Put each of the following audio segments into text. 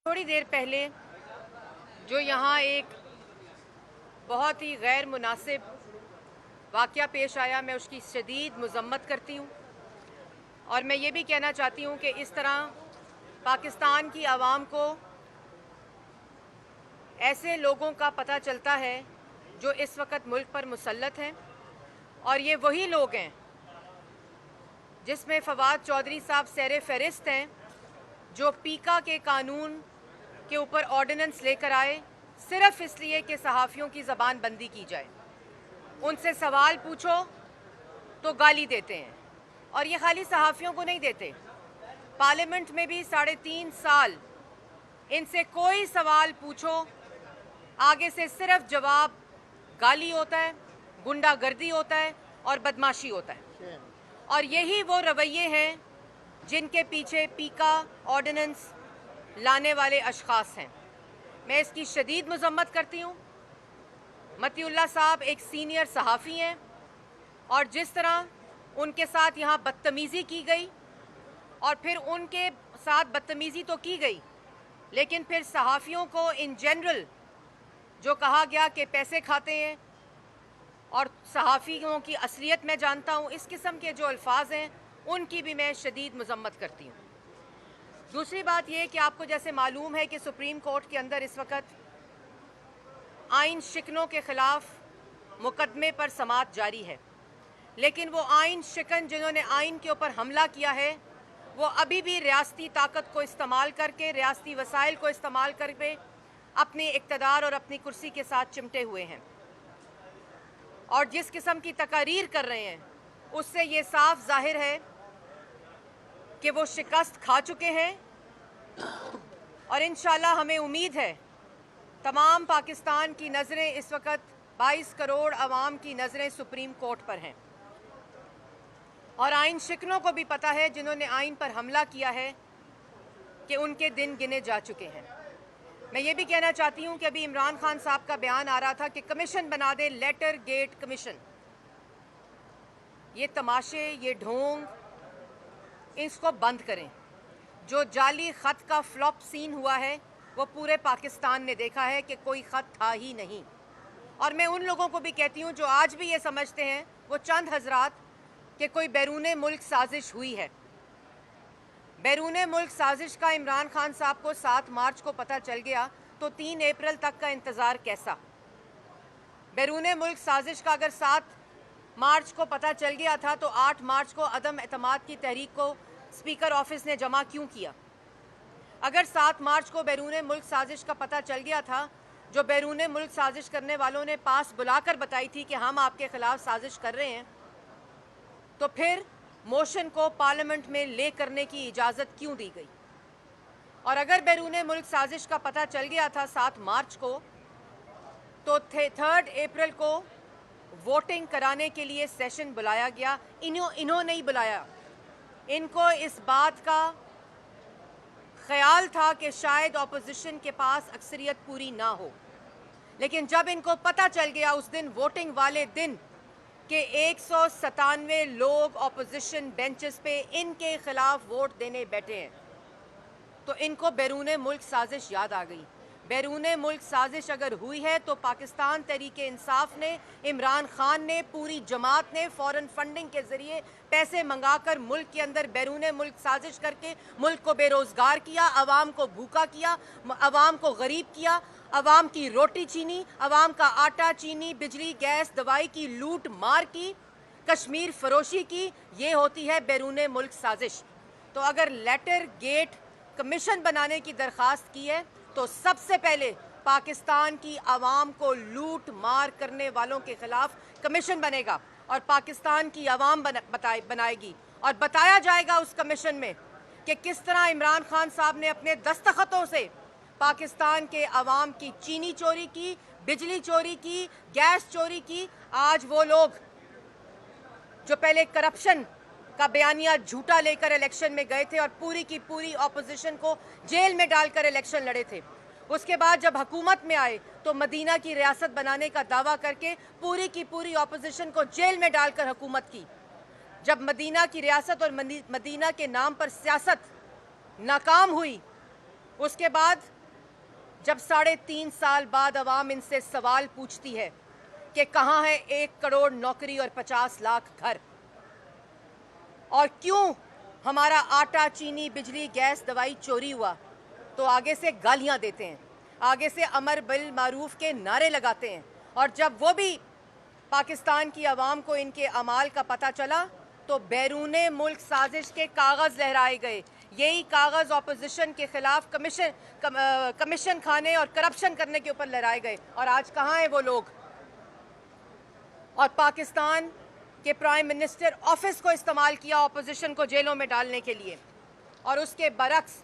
थोड़ी देर पहले जो यहाँ एक बहुत ही गैर मुनासिब वाक़या पेश आया, मैं उसकी शदीद मज़म्मत करती हूँ। और मैं ये भी कहना चाहती हूँ कि इस तरह पाकिस्तान की आवाम को ऐसे लोगों का पता चलता है जो इस वक्त मुल्क पर मुसल्लत हैं, और ये वही लोग हैं जिसमें फवाद चौधरी साहब सैर फहरिस्त हैं, जो पीका के कानून के ऊपर ऑर्डिनेंस लेकर आए सिर्फ इसलिए कि सहाफ़ियों की ज़बान बंदी की जाए। उनसे सवाल पूछो तो गाली देते हैं, और ये खाली सहाफ़ियों को नहीं देते। पार्लियामेंट में भी 3.5 साल इनसे कोई सवाल पूछो, आगे से सिर्फ जवाब गाली होता है, गुंडागर्दी होता है और बदमाशी होता है। और यही वो रवैये हैं जिनके पीछे पीका ऑर्डिनेंस लाने वाले अशख़ास हैं। मैं इसकी शदीद मज़म्मत करती हूँ। मतीउल्लाह साहब एक सीनियर सहाफ़ी हैं, और जिस तरह उनके साथ यहाँ बदतमीज़ी की गई, और फिर उनके साथ बदतमीज़ी तो की गई, लेकिन फिर सहाफ़ियों को इन जनरल जो कहा गया कि पैसे खाते हैं, और सहाफ़ियों की असलियत मैं जानता हूँ, इस किस्म के जो अल्फाज हैं उनकी भी मैं शदीद मज़म्मत करती हूँ। दूसरी बात यह कि आपको जैसे मालूम है कि सुप्रीम कोर्ट के अंदर इस वक्त आइन शिकनों के ख़िलाफ़ मुकदमे पर समाअत जारी है, लेकिन वो आइन शिकन जिन्होंने आइन के ऊपर हमला किया है वो अभी भी रियासती ताकत को इस्तेमाल करके, रियासती वसाइल को इस्तेमाल करके अपने इक़्तिदार और अपनी कुर्सी के साथ चिमटे हुए हैं, और जिस किस्म की तकारीर कर रहे हैं उससे ये साफ जाहिर है कि वो शिकस्त खा चुके हैं। और इंशाल्लाह हमें उम्मीद है, तमाम पाकिस्तान की नज़रें इस वक्त 22 करोड़ आवाम की नज़रें सुप्रीम कोर्ट पर हैं, और आइन शिकनों को भी पता है जिन्होंने आइन पर हमला किया है कि उनके दिन गिने जा चुके हैं। मैं ये भी कहना चाहती हूँ कि अभी इमरान खान साहब का बयान आ रहा था कि कमीशन बना दे, लेटर गेट कमीशन। ये तमाशे, ये ढोंग, इसको बंद करें। जो जाली ख़त का फ्लॉप सीन हुआ है वो पूरे पाकिस्तान ने देखा है कि कोई ख़त था ही नहीं। और मैं उन लोगों को भी कहती हूँ जो आज भी ये समझते हैं, वो चंद हजरात, कि कोई बैरूने मुल्क साजिश हुई है। बैरूने मुल्क साजिश का इमरान खान साहब को 7 मार्च को पता चल गया तो 3 अप्रैल तक का इंतज़ार कैसा? बैरूने मुल्क साजिश का अगर 7 मार्च को पता चल गया था तो 8 मार्च को अदम एतमाद की तहरीक को स्पीकर ऑफिस ने जमा क्यों किया? अगर 7 मार्च को बैरूने मुल्क साजिश का पता चल गया था, जो बैरूने मुल्क साजिश करने वालों ने पास बुलाकर बताई थी कि हम आपके खिलाफ साजिश कर रहे हैं, तो फिर मोशन को पार्लियामेंट में ले करने की इजाज़त क्यों दी गई? और अगर बैरूने मुल्क साजिश का पता चल गया था 7 मार्च को, तो 3 अप्रैल को वोटिंग कराने के लिए सेशन बुलाया गया। इन्होंने ही बुलाया। इनको इस बात का ख्याल था कि शायद ऑपोजिशन के पास अक्सरियत पूरी ना हो, लेकिन जब इनको पता चल गया उस दिन, वोटिंग वाले दिन, कि 197 लोग ऑपोजिशन बेंचेस पे इनके खिलाफ वोट देने बैठे हैं, तो इनको बैरूने मुल्क साजिश याद आ गई। बैरूने मुल्क साजिश अगर हुई है तो पाकिस्तान तहरीके इंसाफ ने, इमरान खान ने, पूरी जमात ने फॉरेन फंडिंग के ज़रिए पैसे मंगाकर मुल्क के अंदर बैरूने मुल्क साजिश करके मुल्क को बेरोज़गार किया, आवाम को भूखा किया, आवाम को गरीब किया, आवाम की रोटी छीनी, आवाम का आटा चीनी, बिजली, गैस, दवाई की लूट मार की, कश्मीर फरोशी की। ये होती है बैरूने मुल्क साजिश। तो अगर लेटर गेट कमीशन बनाने की दरख्वास्त की है तो सबसे पहले पाकिस्तान की आवाम को लूट मार करने वालों के खिलाफ कमीशन बनेगा, और पाकिस्तान की आवाम बनाएगी, और बताया जाएगा उस कमीशन में कि किस तरह इमरान खान साहब ने अपने दस्तखतों से पाकिस्तान के आवाम की चीनी चोरी की, बिजली चोरी की, गैस चोरी की। आज वो लोग जो पहले करप्शन का बयानिया झूठा लेकर इलेक्शन में गए थे और पूरी की पूरी ऑपोजिशन को जेल में डालकर इलेक्शन लड़े थे, उसके बाद जब हुकूमत में आए तो मदीना की रियासत बनाने का दावा करके पूरी की पूरी ऑपोजिशन को जेल में डालकर हुकूमत की। जब मदीना की रियासत और मदीना के नाम पर सियासत नाकाम हुई, उसके बाद जब 3.5 साल बाद अवाम इनसे सवाल पूछती है कि कहाँ है 1 करोड़ नौकरी और 50 लाख घर, और क्यों हमारा आटा, चीनी, बिजली, गैस, दवाई चोरी हुआ, तो आगे से गालियां देते हैं, आगे से अमर बिल मारूफ के नारे लगाते हैं। और जब वो भी पाकिस्तान की आवाम को इनके अमाल का पता चला तो बैरूने मुल्क साजिश के कागज़ लहराए गए। यही कागज़ ऑपोजिशन के खिलाफ कमीशन खाने और करप्शन करने के ऊपर लहराए गए। और आज कहाँ हैं वो लोग? और पाकिस्तान के प्राइम मिनिस्टर ऑफिस को इस्तेमाल किया ऑपोजिशन को जेलों में डालने के लिए। और उसके बरक्स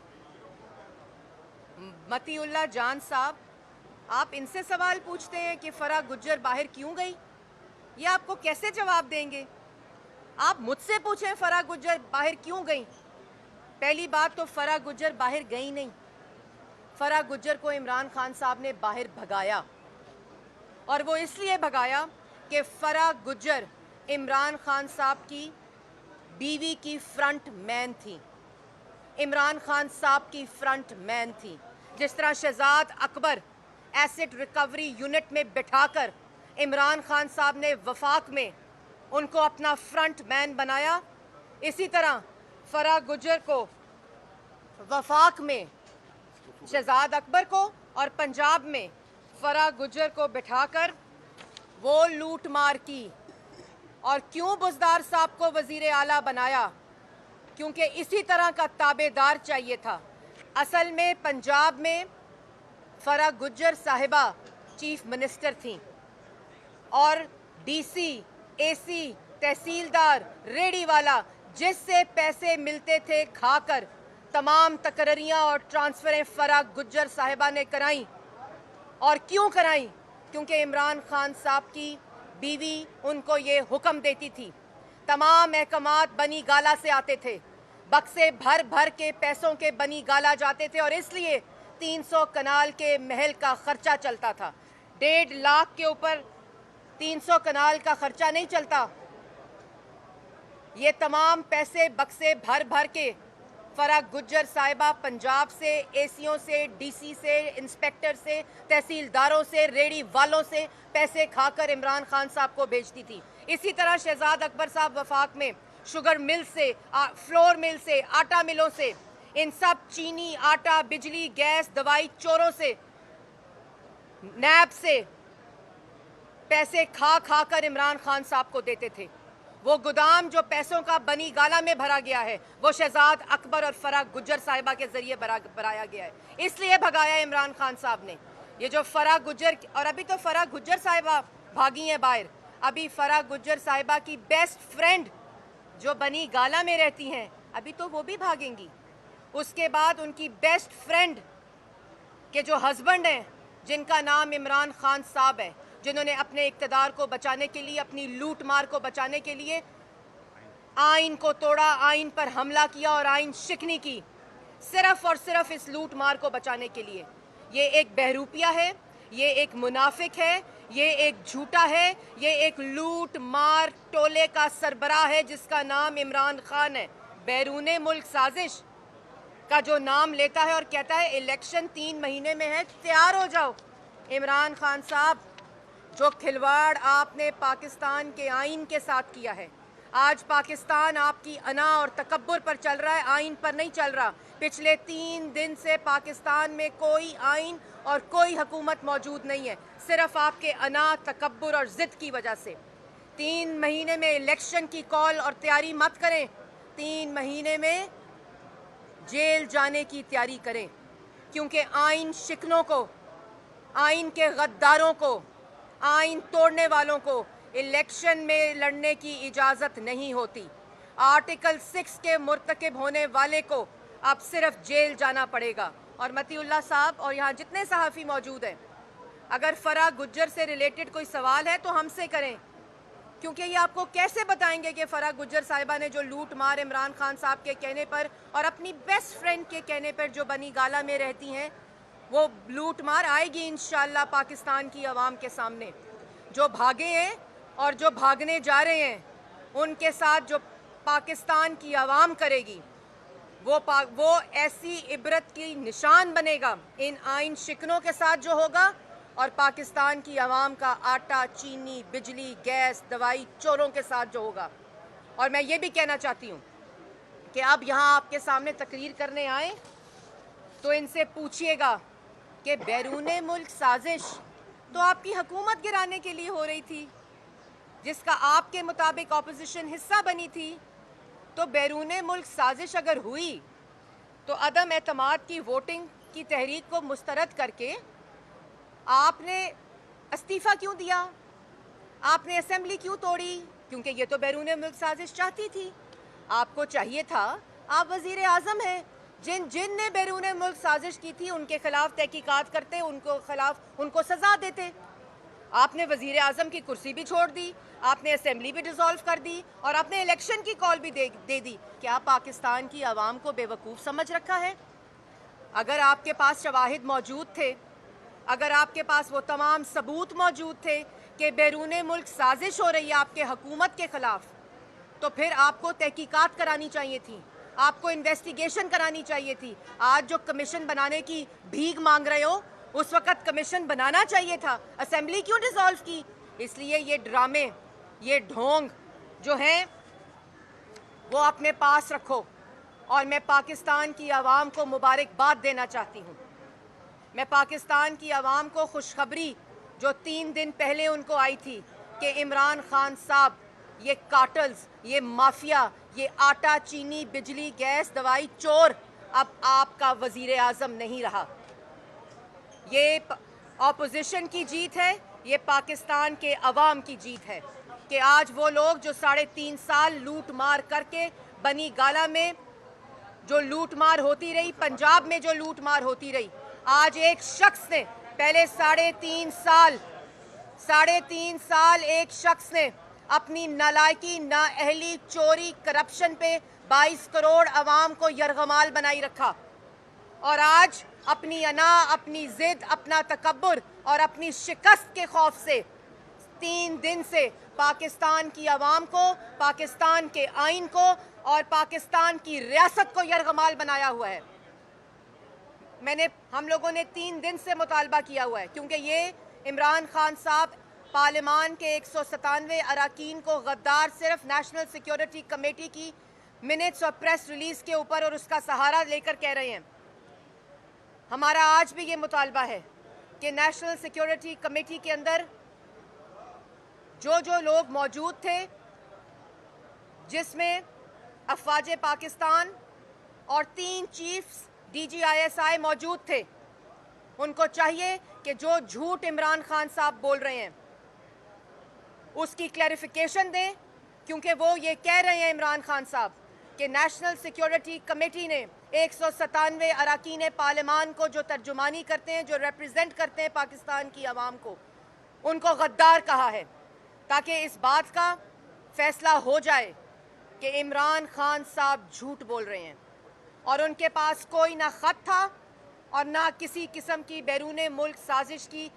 मतीउल्लाह जान साहब, आप इनसे सवाल पूछते हैं कि फराह गुज्जर बाहर क्यों गई? ये आपको कैसे जवाब देंगे? आप मुझसे पूछें फराह गुज्जर बाहर क्यों गई। पहली बात तो फराह गुज्जर बाहर गई नहीं, फराह गुज्जर को इमरान खान साहब ने बाहर भगाया। और वो इसलिए भगाया कि फराह गुज्जर इमरान खान साहब की बीवी की फ्रंट मैन थी, इमरान खान साहब की फ्रंट मैन थी। जिस तरह Shahzad Akbar acid recovery unit में बिठाकर इमरान खान साहब ने वफाक में उनको अपना फ्रंट मैन बनाया, इसी तरह फराह गुज्जर को वफाक में शहजाद अकबर को और पंजाब में फराह गुज्जर को बिठाकर वो लूट मार की। और क्यों बुज़दार साहब को वज़ीर आला बनाया? क्योंकि इसी तरह का ताबेदार चाहिए था। असल में पंजाब में फराह गुज्जर साहिबा चीफ मिनिस्टर थीं और डीसी, एसी, तहसीलदार, रेडी वाला जिससे पैसे मिलते थे खाकर तमाम तकररियां और ट्रांसफ़रें फराह गुज्जर साहिबा ने कराई। और क्यों कराई? क्योंकि इमरान खान साहब की बीवी उनको ये हुक्म देती थी। तमाम महकमात बनी गाला से आते थे, बक्से भर भर के पैसों के बनी गाला जाते थे और इसलिए 300 कनाल के महल का खर्चा चलता था। 1.5 लाख के ऊपर 300 कनाल का खर्चा नहीं चलता। ये तमाम पैसे बक्से भर भर के फराह गुज्जर साहिबा पंजाब से, एसीओं से, डीसी से, इंस्पेक्टर से, तहसीलदारों से, रेडी वालों से पैसे खाकर इमरान खान साहब को भेजती थी। इसी तरह शहजाद अकबर साहब वफाक में शुगर मिल से, फ्लोर मिल से, आटा मिलों से, इन सब चीनी, आटा, बिजली, गैस, दवाई चोरों से, नैब से पैसे खा खा कर इमरान खान साहब को देते थे। वो गोदाम जो पैसों का बनी गाला में भरा गया है वो शहजाद अकबर और फराह गुज्जर साहिबा के जरिए भराया गया है, इसलिए भगाया इमरान खान साहब ने। ये जो फराह गुज्जर, और अभी तो फराह गुज्जर साहिबा भागी हैं बाहर, अभी फराह गुज्जर साहिबा की बेस्ट फ्रेंड जो बनी गाला में रहती हैं अभी तो वो भी भागेंगी। उसके बाद उनकी बेस्ट फ्रेंड के जो हस्बैंड हैं जिनका नाम इमरान खान साहब है, जिन्होंने अपने इक़्तिदार को बचाने के लिए, अपनी लूट मार को बचाने के लिए आइन को तोड़ा, आइन पर हमला किया और आइन शिकनी की, सिर्फ और सिर्फ इस लूट मार को बचाने के लिए। ये एक बहरूपिया है, ये एक मुनाफिक है, ये एक झूठा है, ये एक लूट मार टोले का सरबराह है जिसका नाम इमरान खान है। बैरूने मुल्क साजिश का जो नाम लेता है और कहता है इलेक्शन 3 महीने में है, तैयार हो जाओ। इमरान खान साहब, जो खिलवाड़ आपने पाकिस्तान के आइन के साथ किया है, आज पाकिस्तान आपकी अना और तकब्बुर पर चल रहा है, आइन पर नहीं चल रहा। पिछले 3 दिन से पाकिस्तान में कोई आइन और कोई हुकूमत मौजूद नहीं है, सिर्फ आपके अना, तकब्बुर और ज़िद की वजह से। 3 महीने में इलेक्शन की कॉल और तैयारी मत करें, 3 महीने में जेल जाने की तैयारी करें, क्योंकि आइन शिकनों को, आइन के गद्दारों को, आइन तोड़ने वालों को इलेक्शन में लड़ने की इजाज़त नहीं होती। आर्टिकल 6 के मुर्तकिब होने वाले को अब सिर्फ जेल जाना पड़ेगा। और मतीउल्लाह साहब और यहाँ जितने सहाफ़ी मौजूद हैं, अगर फराह गुज्जर से रिलेटेड कोई सवाल है तो हमसे करें, क्योंकि ये आपको कैसे बताएंगे कि फराह गुज्जर साहिबा ने जो लूट मार इमरान खान साहब के कहने पर और अपनी बेस्ट फ्रेंड के कहने पर जो बनी गाला में रहती हैं, वो लूट मार आएगी इंशाअल्लाह पाकिस्तान की आवाम के सामने। जो भागे हैं और जो भागने जा रहे हैं, उनके साथ जो पाकिस्तान की आवाम करेगी वो ऐसी इबरत की निशान बनेगा इन आइन शिकनों के साथ जो होगा, और पाकिस्तान की आवाम का आटा, चीनी, बिजली, गैस, दवाई चोरों के साथ जो होगा। और मैं ये भी कहना चाहती हूँ कि अब यहाँ आपके सामने तकरीर करने आए तो इनसे पूछिएगा कि बैरूने मुल्क साजिश तो आपकी हुकूमत गिराने के लिए हो रही थी, जिसका आपके मुताबिक ऑपोजिशन हिस्सा बनी थी। तो बैरूने मुल्क साजिश अगर हुई तो अदम एतमाद की वोटिंग की तहरीक को मुस्तरद करके आपने इस्तीफ़ा क्यों दिया? आपने असेंबली क्यों तोड़ी? क्योंकि ये तो बैरूने मुल्क साजिश चाहती थी। आपको चाहिए था, आप वज़ीर आज़म हैं, जिन ने बैरूने मुल्क साजिश की थी उनके खिलाफ तहकीकात करते, उनको सज़ा देते। आपने वज़ीर आज़म की कुर्सी भी छोड़ दी, आपने असेंबली भी डिसॉल्व कर दी, और आपने इलेक्शन की कॉल भी दे दी। क्या पाकिस्तान की आवाम को बेवकूफ़ समझ रखा है? अगर आपके पास शवाहिद मौजूद थे, अगर आपके पास वो तमाम सबूत मौजूद थे कि बैरूने मुल्क साजिश हो रही है आपके हुकूमत के ख़िलाफ़, तो फिर आपको तहकीकात करानी चाहिए थी, आपको इन्वेस्टिगेशन करानी चाहिए थी। आज जो कमीशन बनाने की भीख मांग रहे हो, उस वक़्त कमीशन बनाना चाहिए था। असेंबली क्यों डिसॉल्व की? इसलिए ये ड्रामे, ये ढोंग जो हैं वो अपने पास रखो। और मैं पाकिस्तान की आवाम को मुबारकबाद देना चाहती हूँ। मैं पाकिस्तान की आवाम को खुशखबरी जो 3 दिन पहले उनको आई थी कि इमरान खान साहब, ये कार्टल्स, ये माफिया, ये आटा, चीनी, बिजली, गैस, दवाई चोर अब आपका वज़ीर आज़म नहीं रहा। ये ऑपोजिशन की जीत है, ये पाकिस्तान के अवाम की जीत है कि आज वो लोग जो 3.5 साल लूट मार करके बनी गाला में जो लूट मार होती रही, पंजाब में जो लूट मार होती रही, आज एक शख्स ने पहले 3.5 साल एक शख्स ने अपनी नालायकी, नाअहली, चोरी, करप्शन पे 22 करोड़ अवाम को यरगमाल बनाई रखा। और आज अपनी अना, अपनी जिद, अपना तकब्बुर और अपनी शिकस्त के खौफ से 3 दिन से पाकिस्तान की आवाम को, पाकिस्तान के आइन को और पाकिस्तान की रियासत को यरगमाल बनाया हुआ है। हम लोगों ने 3 दिन से मुतालबा किया हुआ है, क्योंकि ये इमरान खान साहब पार्लियामान के 197 अरकान को गद्दार सिर्फ नेशनल सिक्योरिटी कमेटी की मिनट्स और प्रेस रिलीज के ऊपर और उसका सहारा लेकर कह रहे हैं। हमारा आज भी ये मुतालबा है कि नेशनल सिक्योरिटी कमेटी के अंदर जो लोग मौजूद थे, जिसमें अफवाज पाकिस्तान और 3 चीफ्स DGISI मौजूद थे, उनको चाहिए कि जो झूठ इमरान खान साहब बोल रहे हैं उसकी क्लैरिफिकेशन दें, क्योंकि वो ये कह रहे हैं इमरान खान साहब कि नेशनल सिक्योरिटी कमेटी ने 197 अरकान पार्लियामान को जो तर्जुमानी करते हैं, जो रिप्रेजेंट करते हैं पाकिस्तान की आवाम को, उनको गद्दार कहा है, ताकि इस बात का फैसला हो जाए कि इमरान खान साहब झूठ बोल रहे हैं और उनके पास कोई ना खत था और ना किसी किस्म की बैरूने मुल्क साजिश की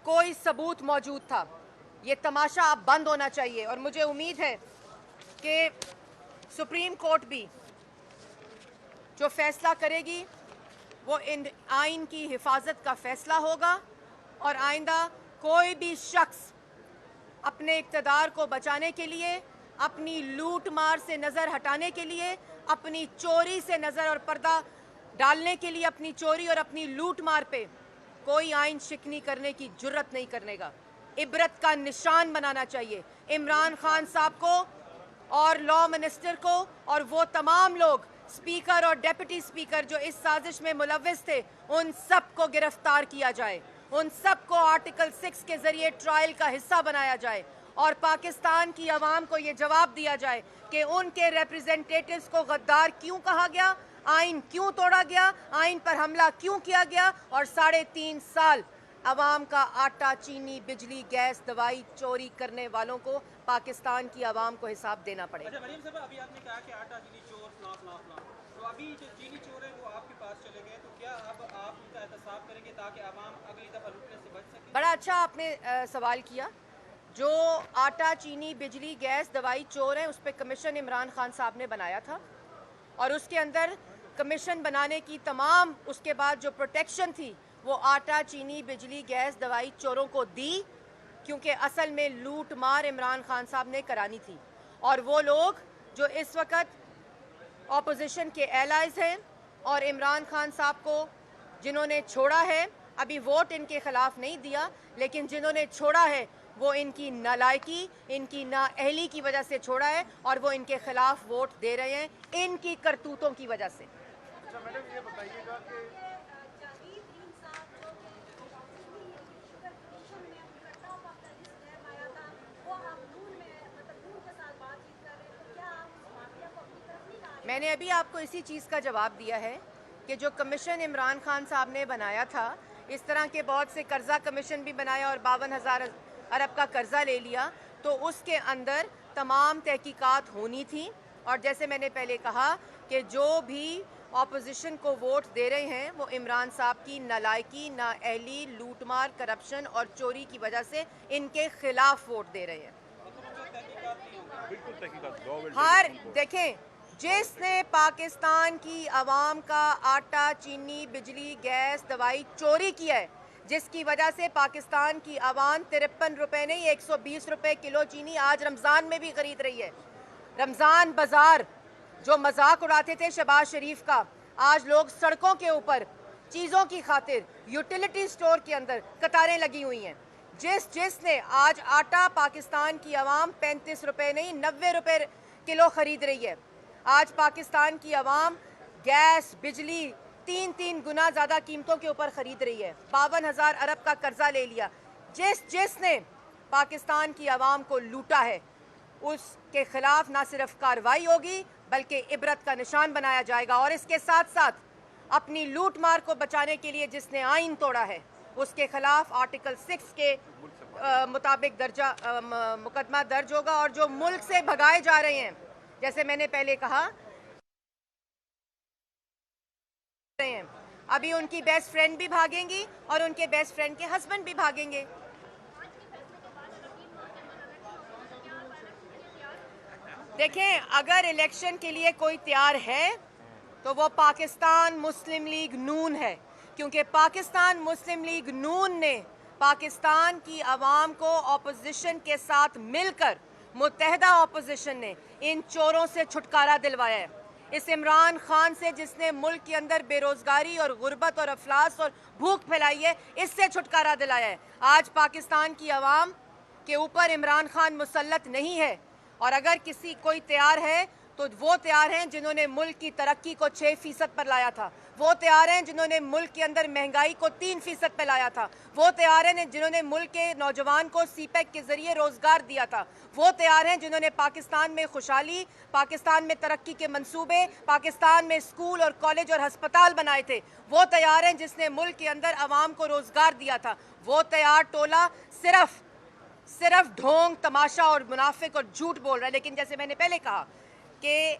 कोई सबूत मौजूद था। ये तमाशा अब बंद होना चाहिए और मुझे उम्मीद है कि सुप्रीम कोर्ट भी जो फैसला करेगी वो इन आइन की हिफाजत का फैसला होगा और आइंदा कोई भी शख्स अपने इक़्तिदार को बचाने के लिए, अपनी लूट मार से नज़र हटाने के लिए, अपनी चोरी से नज़र और पर्दा डालने के लिए, अपनी चोरी और अपनी लूट मार पे कोई आइन शिकनी करने की जुर्रत नहीं करेगा। इबरत का निशान बनाना चाहिए इमरान खान साहब को और लॉ मिनिस्टर को और वो तमाम लोग, स्पीकर और डेप्यूटी स्पीकर जो इस साजिश में मुलव्विस थे, उन सब को गिरफ्तार किया जाए, उन सब को आर्टिकल 6 के जरिए ट्रायल का हिस्सा बनाया जाए और पाकिस्तान की आवाम को ये जवाब दिया जाए कि उनके रिप्रेजेंटेटिव्स को गद्दार क्यों कहा गया, आइन क्यों तोड़ा गया, आइन पर हमला क्यों किया गया और 3.5 साल आवाम का आटा, चीनी, बिजली, गैस, दवाई चोरी करने वालों को पाकिस्तान की आवाम को हिसाब देना पड़ेगा। अच्छा मरीम साहब, अभी आपने कहा कि आटा चीनी चोर फलां, तो अभी जो चीनी चोर है वो आपके पास चले गए, तो क्या अब आप उनका एहतसाब करेंगे ताकि आवाम अगली दफ़ा लूटने से बच सके? बड़ा अच्छा आपने सवाल किया। जो आटा, चीनी, बिजली, गैस, दवाई चोर हैं, उस पर कमीशन इमरान खान साहब ने बनाया था और उसके अंदर कमीशन बनाने की तमाम उसके बाद जो प्रोटेक्शन थी वो आटा, चीनी, बिजली, गैस, दवाई चोरों को दी, क्योंकि असल में लूट मार इमरान खान साहब ने करानी थी। और वो लोग जो इस वक्त ऑपोजिशन के एलाइज हैं और इमरान खान साहब को जिन्होंने छोड़ा है, अभी वोट इनके खिलाफ नहीं दिया, लेकिन जिन्होंने छोड़ा है वो इनकी नालायकी, इनकी नाअहली की वजह से छोड़ा है और वो इनके खिलाफ वोट दे रहे हैं इनकी करतूतों की वजह से। अच्छा मैडम, ये बताइएगा कि मैंने अभी आपको इसी चीज़ का जवाब दिया है कि जो कमीशन इमरान खान साहब ने बनाया था, इस तरह के बहुत से कर्जा कमीशन भी बनाया और 52,000 अरब का कर्जा ले लिया, तो उसके अंदर तमाम तहकीकात होनी थी। और जैसे मैंने पहले कहा कि जो भी ऑपोजिशन को वोट दे रहे हैं वो इमरान साहब की नालायकी, नाअहली, लूटमार, करप्शन और चोरी की वजह से इनके खिलाफ वोट दे रहे हैं। बिल्कुल तहकीकात हर देखें, जिसने पाकिस्तान की आवाम का आटा, चीनी, बिजली, गैस, दवाई चोरी किया है, जिसकी वजह से पाकिस्तान की आवाम 53 रुपये नहीं 120 रुपये किलो चीनी आज रमज़ान में भी खरीद रही है। रमज़ान बाजार जो मजाक उड़ाते थे शहबाज शरीफ का, आज लोग सड़कों के ऊपर चीज़ों की खातिर यूटिलिटी स्टोर के अंदर कतारें लगी हुई हैं। जिसने आज आटा पाकिस्तान की आवाम 35 रुपये नहीं 90 रुपये किलो खरीद रही है। आज पाकिस्तान की आवाम गैस, बिजली 3-3 गुना ज़्यादा कीमतों के ऊपर ख़रीद रही है। 52,000 अरब का कर्जा ले लिया। जिसने पाकिस्तान की आवाम को लूटा है उसके खिलाफ ना सिर्फ कार्रवाई होगी बल्कि इबरत का निशान बनाया जाएगा। और इसके साथ साथ अपनी लूट मार को बचाने के लिए जिसने आइन तोड़ा है उसके खिलाफ आर्टिकल 6 के मुताबिक मुकदमा दर्ज होगा। और जो मुल्क से भगाए जा रहे हैं, जैसे मैंने पहले कहा, अभी उनकी बेस्ट फ्रेंड भी भागेंगी और उनके बेस्ट फ्रेंड के हस्बैंड भी भागेंगे। देखें, अगर इलेक्शन के लिए कोई तैयार है तो वो पाकिस्तान मुस्लिम लीग नून है, क्योंकि पाकिस्तान मुस्लिम लीग नून ने पाकिस्तान की आवाम को ऑपोजिशन के साथ मिलकर, मुत्तहदा ऑपोजिशन ने इन चोरों से छुटकारा दिलवाया है। इस इमरान खान से जिसने मुल्क के अंदर बेरोजगारी और गुर्बत और अफलास और भूख फैलाई है, इससे छुटकारा दिलाया है। आज पाकिस्तान की आवाम के ऊपर इमरान खान मुसल्लत नहीं है। और अगर कोई तैयार है तो वो तैयार हैं जिन्होंने मुल्क की तरक्की को 6% पर लाया था। वो तैयार हैं जिन्होंने मुल्क के अंदर महंगाई को 3% पर लाया था। वो तैयार हैं जिन्होंने मुल्क के नौजवान को सीपैक के जरिए रोजगार दिया था। वो तैयार हैं जिन्होंने पाकिस्तान में खुशहाली, पाकिस्तान में तरक्की के मंसूबे, पाकिस्तान में स्कूल और कॉलेज और हस्पताल बनाए थे। वो तैयार हैं जिसने मुल्क के अंदर आवाम को रोजगार दिया था। वो तैयार टोला सिर्फ ढोंग, तमाशा और मुनाफिक और झूठ बोल रहा है। लेकिन जैसे मैंने पहले कहा कि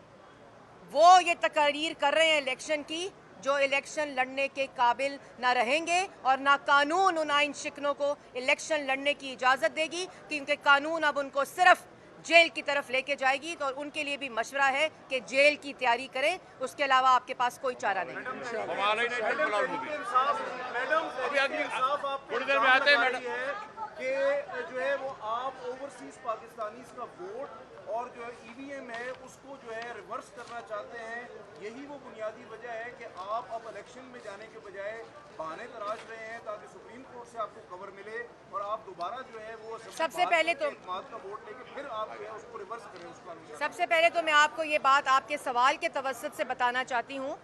वो ये तकरीर कर रहे हैं इलेक्शन की, जो इलेक्शन लड़ने के काबिल ना रहेंगे और ना कानून उन आइन शिकनों को इलेक्शन लड़ने की इजाज़त देगी, क्योंकि कानून अब उनको सिर्फ जेल की तरफ लेके जाएगी। तो उनके लिए भी मशवरा है कि जेल की तैयारी करें, उसके अलावा आपके पास कोई चारा नहीं। कि जो है वो आप ओवरसीज पाकिस्तानीज का वोट और जो है ईवीएम है उसको जो है रिवर्स करना चाहते हैं। यही वो बुनियादी वजह है कि आप अब इलेक्शन में जाने के बजाय बहाने तराश रहे हैं ताकि सुप्रीम कोर्ट से आपको कवर मिले और आप दोबारा जो है वो सबसे पहले तो का वोट लेके फिर आप जो है उसको रिवर्स करें उसका। सबसे पहले तो मैं आपको ये बात आपके सवाल के तवस्सुत से बताना चाहती हूँ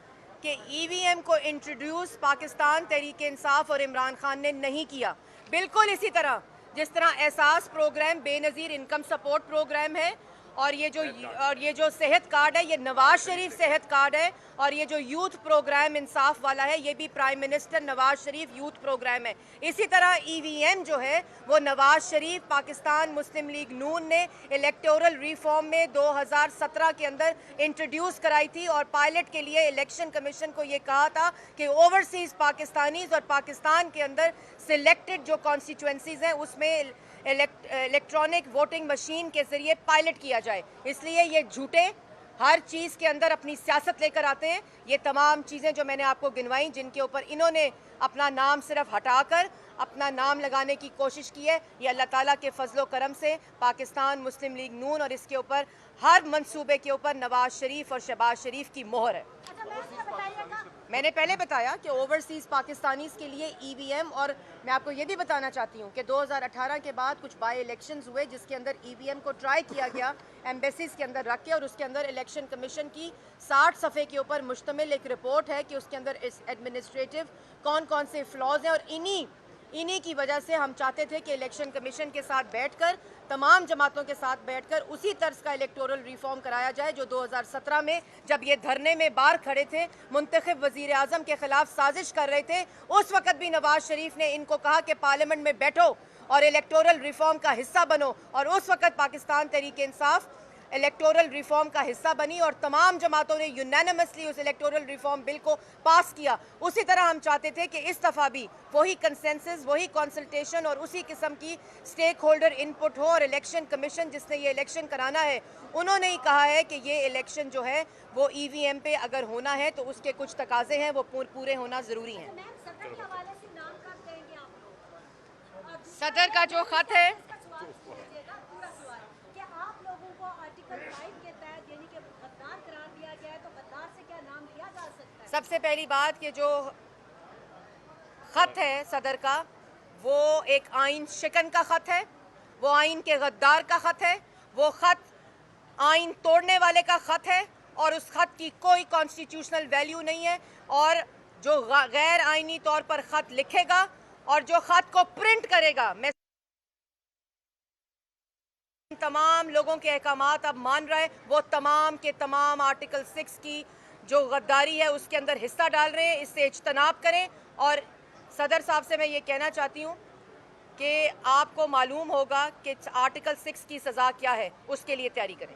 कि ईवीएम को इंट्रोड्यूस पाकिस्तान तहरीक इंसाफ और इमरान खान ने नहीं किया। बिल्कुल इसी तरह जिस तरह Ehsaas program Benazir income support program है और ये जो सेहत कार्ड है ये नवाज शरीफ सेहत कार्ड है, और ये जो यूथ प्रोग्राम इंसाफ वाला है ये भी prime minister Nawaz Sharif youth programme है। इसी तरह ईवीएम जो है वो नवाज शरीफ पाकिस्तान मुस्लिम लीग नून ने इलेक्टोरल रिफॉर्म में 2017 के अंदर इंट्रोड्यूस कराई थी और पायलट के लिए इलेक्शन कमीशन को ये कहा था कि ओवरसीज पाकिस्तानीज और पाकिस्तान के अंदर सिलेक्टेड जो कॉन्स्टिट्यूएंसीज हैं उसमें इलेक्ट्रॉनिक वोटिंग मशीन के जरिए पायलट किया जाए। इसलिए ये झूठे हर चीज़ के अंदर अपनी सियासत लेकर आते हैं। ये तमाम चीज़ें जो मैंने आपको गिनवाई, जिनके ऊपर इन्होंने अपना नाम सिर्फ हटाकर अपना नाम लगाने की कोशिश की है, ये अल्लाह ताला के फजलो करम से पाकिस्तान मुस्लिम लीग नून और इसके ऊपर हर मंसूबे के ऊपर नवाज शरीफ और शहबाज शरीफ की मोहर है। मैंने पहले बताया कि ओवरसीज़ पाकिस्तानीज़ के लिए ईवीएम, और मैं आपको ये भी बताना चाहती हूँ कि 2018 के बाद कुछ बाई इलेक्शंस हुए जिसके अंदर ईवीएम को ट्राई किया गया एम्बेसीज़ के अंदर रख के, और उसके अंदर इलेक्शन कमीशन की 60 सफ़े के ऊपर मुश्तमिल एक रिपोर्ट है कि उसके अंदर इस एडमिनिस्ट्रेटिव कौन कौन से फ्लॉज हैं। और इन्हीं की वजह से हम चाहते थे कि इलेक्शन कमीशन के साथ बैठकर, तमाम जमातों के साथ बैठकर उसी तर्ज का इलेक्टोरल रिफॉर्म कराया जाए जो 2017 में जब ये धरने में बाहर खड़े थे, मुंतखब वजीर आज़म के खिलाफ साजिश कर रहे थे, उस वक्त भी नवाज शरीफ ने इनको कहा कि पार्लियामेंट में बैठो और इलेक्टोरल रिफॉर्म का हिस्सा बनो, और उस वक्त पाकिस्तान तहरीक इंसाफ इलेक्टोरल रिफॉर्म का हिस्सा बनी और तमाम जमातों ने यूनानिमसली उस इलेक्टोरल रिफॉर्म बिल को पास किया। उसी तरह हम चाहते थे कि इस दफ़ा भी वही कंसेंसस, वही कंसल्टेशन और उसी किस्म की स्टेक होल्डर इनपुट हो, और इलेक्शन कमीशन जिसने ये इलेक्शन कराना है, उन्होंने ही कहा है कि ये इलेक्शन जो है वो ईवीएम पे अगर होना है तो उसके कुछ तकाजे हैं, वो पूरे होना ज़रूरी हैं। सदर का जो ख़त है, सबसे पहली बात कि जो ख़त है सदर का, वो एक आइन शिकन का ख़त है, वो आइन के गद्दार का ख़त है, वो ख़त आइन तोड़ने वाले का ख़त है, और उस ख़त की कोई कॉन्स्टिट्यूशनल वैल्यू नहीं है। और जो गैर आइनी तौर पर ख़त लिखेगा और जो ख़त को प्रिंट करेगा, मैं तमाम लोगों के अहकामात अब मान रहा है, वो तमाम के तमाम आर्टिकल 6 की जो गद्दारी है उसके अंदर हिस्सा डाल रहे हैं। इससे इज्तनाब करें। और सदर साहब से मैं ये कहना चाहती हूँ कि आपको मालूम होगा कि आर्टिकल 6 की सज़ा क्या है, उसके लिए तैयारी करें।